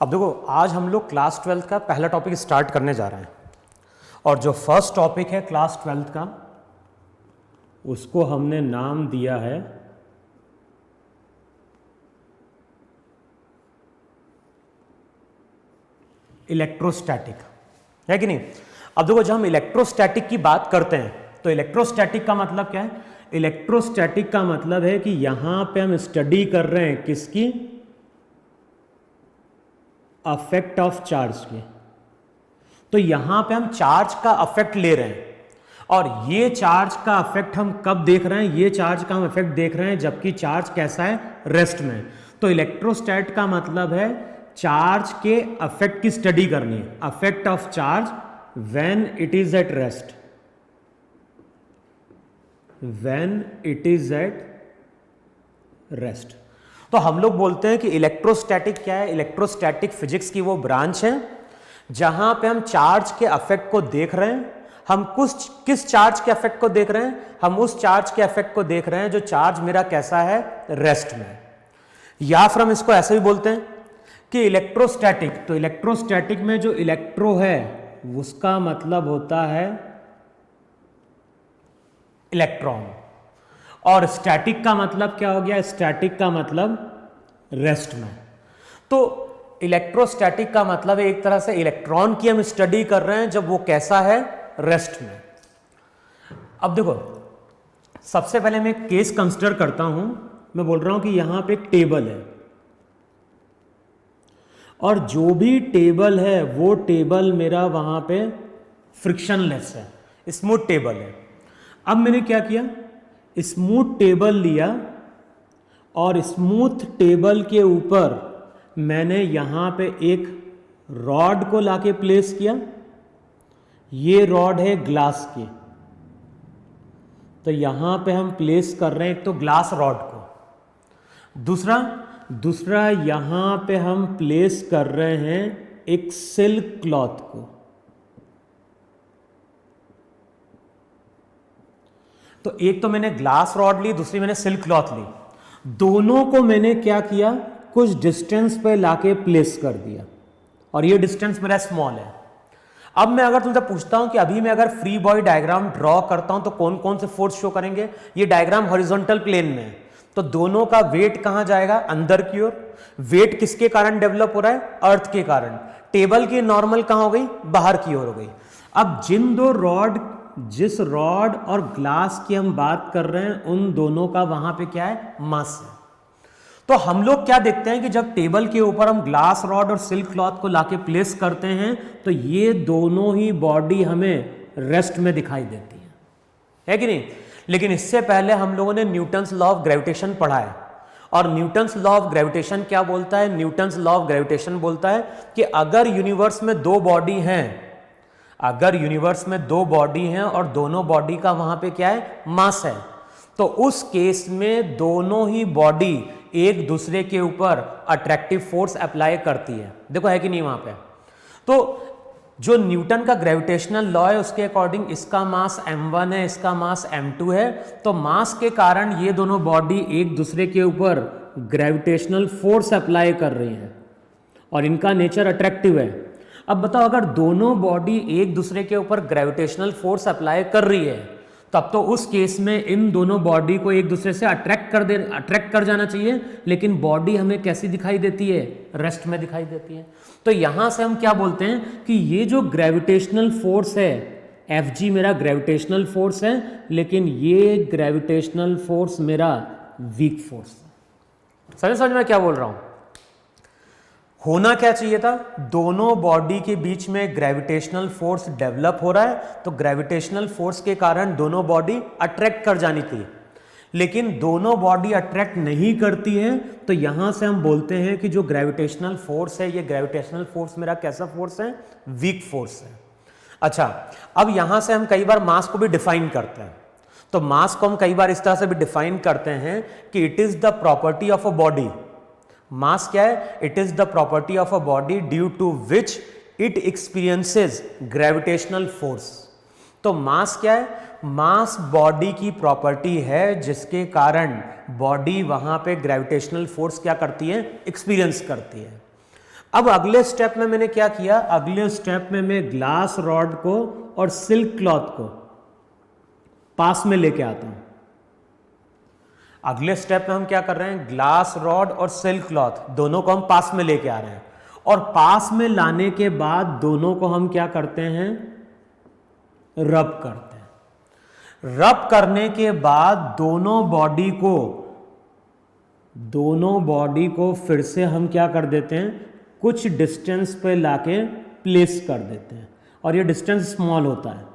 अब देखो, आज हम लोग क्लास 12 का पहला टॉपिक स्टार्ट करने जा रहे हैं और जो फर्स्ट टॉपिक है क्लास 12 का उसको हमने नाम दिया है इलेक्ट्रोस्टैटिक, है कि नहीं। अब देखो, जब हम इलेक्ट्रोस्टैटिक की बात करते हैं तो इलेक्ट्रोस्टैटिक का मतलब क्या है। इलेक्ट्रोस्टैटिक का मतलब है कि यहां पे हम स्टडी कर रहे हैं किसकी, अफेक्ट ऑफ चार्ज के। तो यहां पे हम चार्ज का अफेक्ट ले रहे हैं और ये चार्ज का अफेक्ट हम कब देख रहे हैं, ये चार्ज का हम अफेक्ट देख रहे हैं जबकि चार्ज कैसा है, रेस्ट में। तो इलेक्ट्रोस्टैट का मतलब है चार्ज के अफेक्ट की स्टडी करनी है, affect of charge when it is at rest, when it is at rest. तो हम लोग बोलते हैं कि इलेक्ट्रोस्टैटिक क्या है, इलेक्ट्रोस्टैटिक फिजिक्स की वो ब्रांच है जहां पे हम चार्ज के अफेक्ट को देख रहे हैं। हम किस चार्ज के अफेक्ट को देख रहे हैं, हम उस चार्ज के अफेक्ट को देख रहे हैं जो चार्ज मेरा कैसा है, रेस्ट में। या फिर हम इसको ऐसे भी बोलते हैं कि इलेक्ट्रोस्टैटिक, तो इलेक्ट्रोस्टैटिक में जो इलेक्ट्रो है उसका मतलब होता है इलेक्ट्रॉन, और स्टैटिक का मतलब क्या हो गया, स्टैटिक का मतलब रेस्ट में। तो इलेक्ट्रोस्टैटिक का मतलब है एक तरह से इलेक्ट्रॉन की हम स्टडी कर रहे हैं जब वो कैसा है, रेस्ट में। अब देखो, सबसे पहले मैं एक केस कंसिडर करता हूं। मैं बोल रहा हूं कि यहां पे एक टेबल है और जो भी टेबल है वो टेबल मेरा वहां पे फ्रिक्शनलेस है, स्मूथ टेबल है। अब मैंने क्या किया, स्मूथ टेबल लिया और स्मूथ टेबल के ऊपर मैंने यहां पे एक रॉड को लाके प्लेस किया। ये रॉड है ग्लास की, तो यहां पे हम प्लेस कर रहे हैं एक तो ग्लास रॉड को, दूसरा यहां पे हम प्लेस कर रहे हैं एक सिल्क क्लॉथ को। तो एक तो मैंने ग्लास रॉड ली, दूसरी मैंने सिल्क क्लॉथ ली। दोनों को मैंने क्या किया, कुछ डिस्टेंस पे लाके प्लेस कर दिया और ये डिस्टेंस मेरा स्मॉल है। अब मैं अगर तुमसे पूछता हूं कि अभी मैं अगर फ्री बॉडी डायग्राम ड्रॉ करता हूं तो कौन कौन से फोर्स शो करेंगे। ये डायग्राम हॉरिजॉन्टल प्लेन में है, तो दोनों का वेट कहां जाएगा, अंदर की ओर। वेट किसके कारण डेवलप हो रहा है, अर्थ के कारण। टेबल की नॉर्मल कहां हो गई, बाहर की ओर हो गई। अब जिस रॉड और ग्लास की हम बात कर रहे हैं उन दोनों का वहां पे क्या है, मास है। तो हम लोग क्या देखते हैं कि जब टेबल के ऊपर हम ग्लास रॉड और सिल्क क्लॉथ को लाके प्लेस करते हैं तो ये दोनों ही बॉडी हमें रेस्ट में दिखाई देती है कि नहीं। लेकिन इससे पहले हम लोगों ने न्यूटन्स लॉ ऑफ ग्रेविटेशन पढ़ा है, और न्यूटन्स लॉ ऑफ ग्रेविटेशन क्या बोलता है, न्यूटन्स लॉ ऑफ ग्रेविटेशन बोलता है कि अगर यूनिवर्स में दो बॉडी हैं, अगर यूनिवर्स में दो बॉडी हैं और दोनों बॉडी का वहां पे क्या है, मास है, तो उस केस में दोनों ही बॉडी एक दूसरे के ऊपर अट्रैक्टिव फोर्स अप्लाई करती है। देखो है कि नहीं वहां पे। तो जो न्यूटन का ग्रेविटेशनल लॉ है उसके अकॉर्डिंग इसका मास m1 है, इसका मास m2 है। तो मास के कारण ये दोनों बॉडी एक दूसरे के ऊपर ग्रेविटेशनल फोर्स अप्लाई कर रही हैं और इनका नेचर अट्रैक्टिव है। अब बताओ, अगर दोनों बॉडी एक दूसरे के ऊपर ग्रेविटेशनल फोर्स अप्लाई कर रही है तब तो उस केस में इन दोनों बॉडी को एक दूसरे से अट्रैक्ट कर जाना चाहिए, लेकिन बॉडी हमें कैसी दिखाई देती है, रेस्ट में दिखाई देती है। तो यहां से हम क्या बोलते हैं कि ये जो ग्रेविटेशनल फोर्स है, Fg मेरा ग्रेविटेशनल फोर्स है, लेकिन ये ग्रेविटेशनल फोर्स मेरा वीक फोर्स है। समझ में क्या बोल रहा हूं। होना क्या चाहिए था, दोनों बॉडी के बीच में ग्रेविटेशनल फोर्स डेवलप हो रहा है, तो ग्रेविटेशनल फोर्स के कारण दोनों बॉडी अट्रैक्ट कर जानी थी, लेकिन दोनों बॉडी अट्रैक्ट नहीं करती है। तो यहां से हम बोलते हैं कि जो ग्रेविटेशनल फोर्स है, ये ग्रेविटेशनल फोर्स मेरा कैसा फोर्स है, वीक फोर्स है। अच्छा, अब यहां से हम कई बार मास को भी डिफाइन करते हैं। तो मास को हम कई बार इस तरह से भी डिफाइन करते हैं कि it is the property of a body. Mass क्या है, it is the property of a body due to which it experiences gravitational force. तो मास क्या है, मास बॉडी की प्रॉपर्टी है जिसके कारण बॉडी वहां पे ग्रेविटेशनल फोर्स क्या करती है, एक्सपीरियंस करती है। अब अगले स्टेप में मैंने क्या किया, अगले स्टेप में मैं ग्लास रॉड को और सिल्क क्लॉथ को पास में लेके आता हूं। अगले स्टेप में हम क्या कर रहे हैं, ग्लास रॉड और सिल्क क्लॉथ दोनों को हम पास में लेके आ रहे हैं, और पास में लाने के बाद दोनों को हम क्या करते हैं, रब करते हैं। रब करने के बाद दोनों बॉडी को फिर से हम क्या कर देते हैं, कुछ डिस्टेंस पे लाके प्लेस कर देते हैं, और ये डिस्टेंस स्मॉल होता है।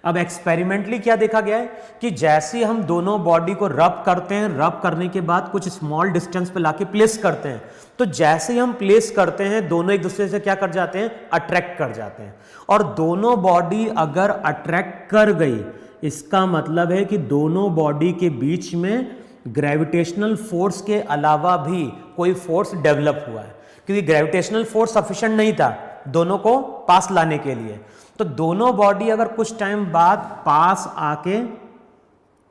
अब एक्सपेरिमेंटली क्या देखा गया है कि जैसे हम दोनों बॉडी को रब करते हैं, रब करने के बाद कुछ स्मॉल डिस्टेंस पे लाके प्लेस करते हैं, तो जैसे ही हम प्लेस करते हैं दोनों एक दूसरे से क्या कर जाते हैं, अट्रैक्ट कर जाते हैं। और दोनों बॉडी अगर अट्रैक्ट कर गई, इसका मतलब है कि दोनों बॉडी के बीच में ग्रेविटेशनल फोर्स के अलावा भी कोई फोर्स डेवलप हुआ है, क्योंकि ग्रेविटेशनल फोर्स सफिशिएंट नहीं था दोनों को पास लाने के लिए। तो दोनों बॉडी अगर कुछ टाइम बाद पास आके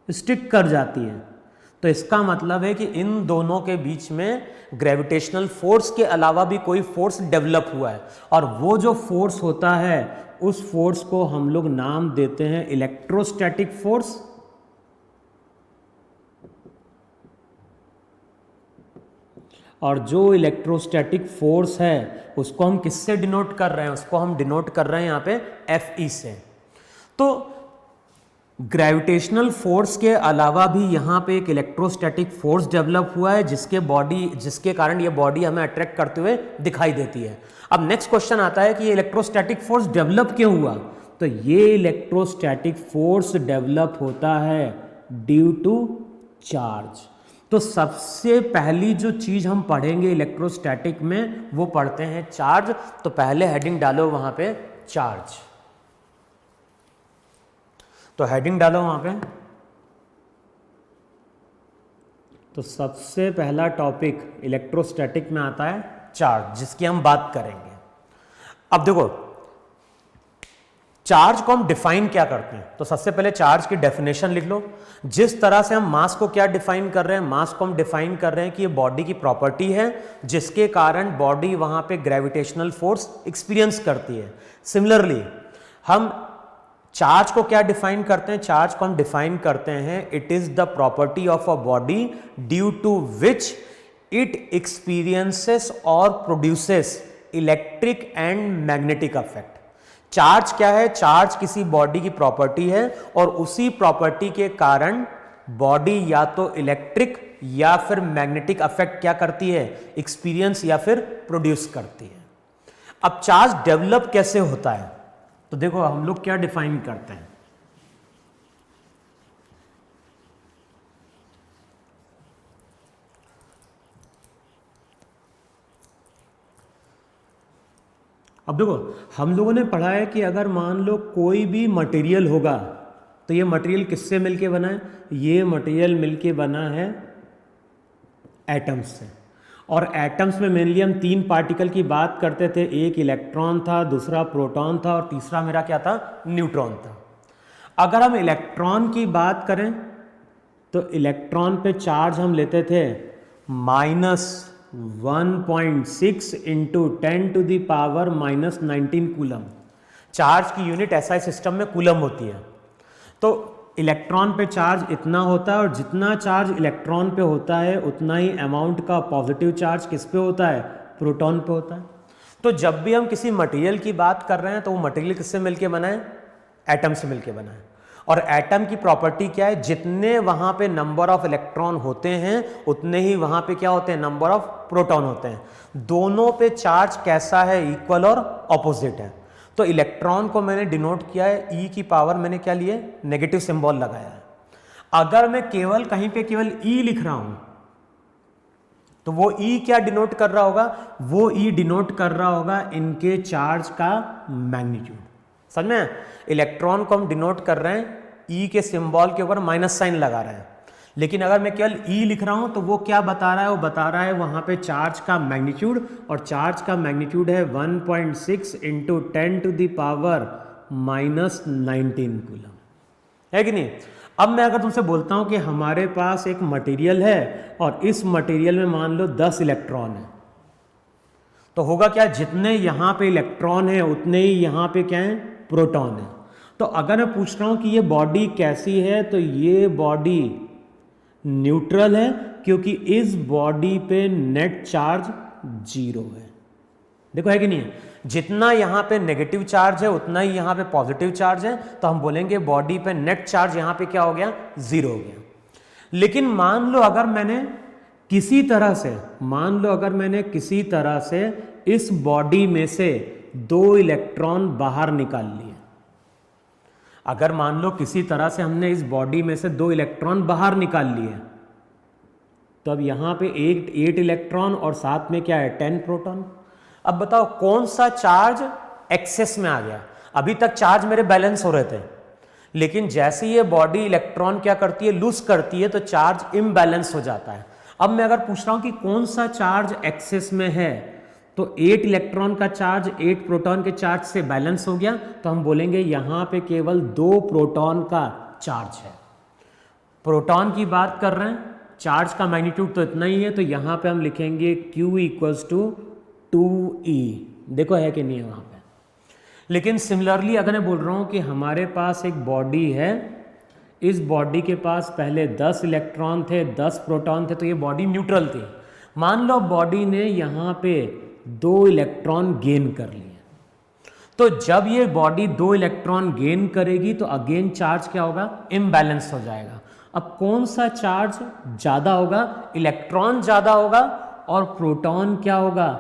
स्टिक कर जाती है, तो इसका मतलब है कि इन दोनों के बीच में ग्रेविटेशनल फोर्स के अलावा भी कोई फोर्स डेवलप हुआ है, और वो जो फोर्स होता है उस फोर्स को हम लोग नाम देते हैं इलेक्ट्रोस्टैटिक फोर्स। और जो इलेक्ट्रोस्टैटिक फोर्स है उसको हम किससे डिनोट कर रहे हैं, उसको हम डिनोट कर रहे हैं यहां पे Fe से। तो ग्रेविटेशनल फोर्स के अलावा भी यहां पे एक इलेक्ट्रोस्टैटिक फोर्स डेवलप हुआ है, जिसके कारण ये बॉडी हमें अट्रैक्ट करते हुए दिखाई देती है। अब नेक्स्ट क्वेश्चन आता है कि ये इलेक्ट्रोस्टैटिक फोर्स डेवलप क्यों हुआ, तो ये इलेक्ट्रोस्टैटिक फोर्स डेवलप होता है ड्यू टू चार्ज। तो सबसे पहली जो चीज हम पढ़ेंगे इलेक्ट्रोस्टैटिक में वो पढ़ते हैं चार्ज। तो पहले हेडिंग डालो वहां पे चार्ज, तो हेडिंग डालो वहां पे। तो सबसे पहला टॉपिक इलेक्ट्रोस्टैटिक में आता है चार्ज, जिसकी हम बात करेंगे। अब देखो चार्ज को हम डिफाइन क्या करते हैं, तो सबसे पहले चार्ज की डेफिनेशन लिख लो। जिस तरह से हम मास को क्या डिफाइन कर रहे हैं, मास को हम डिफाइन कर रहे हैं कि ये बॉडी की प्रॉपर्टी है जिसके कारण बॉडी वहां पे ग्रेविटेशनल फोर्स एक्सपीरियंस करती है। सिमिलरली हम चार्ज को क्या डिफाइन करते हैं, चार्ज को हम डिफाइन करते हैं it is the property of a body due to which it experiences और produces electric and magnetic effect. Charge क्या है, चार्ज किसी बॉडी की प्रॉपर्टी है और उसी प्रॉपर्टी के कारण बॉडी या तो इलेक्ट्रिक या फिर मैग्नेटिक इफेक्ट क्या करती है, एक्सपीरियंस या फिर प्रोड्यूस करती है। अब चार्ज डेवलप कैसे होता है, तो देखो हम लोग क्या डिफाइन करते हैं। अब देखो हम लोगों ने पढ़ा है कि अगर मान लो कोई भी मटेरियल होगा तो ये मटेरियल किससे मिलके बना है, ये मटेरियल मिलके बना है एटम्स से। और एटम्स में मेनली हम तीन पार्टिकल की बात करते थे, एक इलेक्ट्रॉन था, दूसरा प्रोटॉन था और तीसरा मेरा क्या था, न्यूट्रॉन था। अगर हम इलेक्ट्रॉन की बात करें तो इलेक्ट्रॉन पे चार्ज हम लेते थे -1.6 इंटू 10⁻⁻19 कूलम। चार्ज की यूनिट एसआई सिस्टम में कूलम होती है। तो इलेक्ट्रॉन पे चार्ज इतना होता है और जितना चार्ज इलेक्ट्रॉन पे होता है उतना ही अमाउंट का पॉजिटिव चार्ज किस पे होता है, प्रोटॉन पे होता है। तो जब भी हम किसी मटेरियल की बात कर रहे हैं तो वो मटेरियल किससे मिलके बना है, एटम से मिलके बना है। और एटम की प्रॉपर्टी क्या है, जितने वहां पे नंबर ऑफ इलेक्ट्रॉन होते हैं उतने ही वहां पे क्या होते हैं, नंबर ऑफ प्रोटॉन होते हैं। दोनों पे चार्ज कैसा है, इक्वल और ऑपोजिट है। तो इलेक्ट्रॉन को मैंने डिनोट किया है ई की पावर, मैंने क्या लिए, नेगेटिव सिंबल लगाया है। अगर मैं केवल कहीं पे केवल ई लिख रहा हूं तो वो ई क्या डिनोट कर रहा होगा, वो ई डिनोट कर रहा होगा इनके चार्ज का मैग्नीट्यूड। समझ में, इलेक्ट्रॉन को हम डिनोट कर रहे हैं ई के सिंबल के ऊपर माइनस साइन लगा रहे हैं, लेकिन अगर मैं केवल ई लिख रहा हूं तो वो क्या बता रहा है, वो बता रहा है वहां पे चार्ज का मैग्नीट्यूड, और चार्ज का मैग्नीट्यूड है 1.6 इंटू 10⁻⁻19 कूलम, है कि नहीं। अब मैं अगर तुमसे बोलता हूं कि हमारे पास एक मटेरियल है और इस मटेरियल में मान लो 10 इलेक्ट्रॉन है, तो होगा क्या, जितने यहां पे इलेक्ट्रॉन है उतने ही यहां पे क्या है, प्रोटॉन है। तो अगर मैं पूछ रहा हूं कि ये बॉडी कैसी है, तो ये बॉडी न्यूट्रल है, क्योंकि इस बॉडी पे नेट चार्ज 0 है। देखो है कि नहीं है, जितना यहां पे नेगेटिव चार्ज है उतना ही यहां पे पॉजिटिव चार्ज है, तो हम बोलेंगे बॉडी पे नेट चार्ज यहां पे क्या हो गया, 0 हो गया। लेकिन मान लो अगर मैंने किसी तरह से इस बॉडी में से 2 इलेक्ट्रॉन बाहर निकाल लिए, अगर मान लो किसी तरह से हमने इस बॉडी में से 2 इलेक्ट्रॉन बाहर निकाल लिए, तो अब यहां पे 8 इलेक्ट्रॉन और साथ में क्या है, 10 प्रोटॉन। अब बताओ कौन सा चार्ज एक्सेस में आ गया। अभी तक चार्ज मेरे बैलेंस हो रहे थे, लेकिन जैसे ये बॉडी इलेक्ट्रॉन क्या करती है, लूज करती है, तो चार्ज इम्बैलेंस हो जाता है। अब मैं अगर पूछ रहा हूं कि कौन सा चार्ज एक्सेस में है, तो 8 इलेक्ट्रॉन का चार्ज 8 प्रोटॉन के चार्ज से बैलेंस हो गया, तो हम बोलेंगे यहां पे केवल 2 प्रोटॉन का चार्ज है। प्रोटॉन की बात कर रहे हैं, चार्ज का मैग्नीट्यूड तो इतना ही है, तो यहां पे हम लिखेंगे Q इक्वल्स टू 2E। देखो है कि नहीं है वहां पे। लेकिन सिमिलरली अगर मैं बोल रहा हूं कि हमारे पास एक बॉडी है, इस बॉडी के पास पहले 10 इलेक्ट्रॉन थे, 10 प्रोटॉन थे, तो ये बॉडी न्यूट्रल थी। मान लो बॉडी ने यहां पे 2 इलेक्ट्रॉन गेन कर लिए, तो जब ये बॉडी 2 इलेक्ट्रॉन गेन करेगी तो अगेन चार्ज क्या होगा, इम्बैलेंस हो जाएगा। अब कौन सा चार्ज ज्यादा होगा, इलेक्ट्रॉन ज्यादा होगा और प्रोटॉन क्या होगा,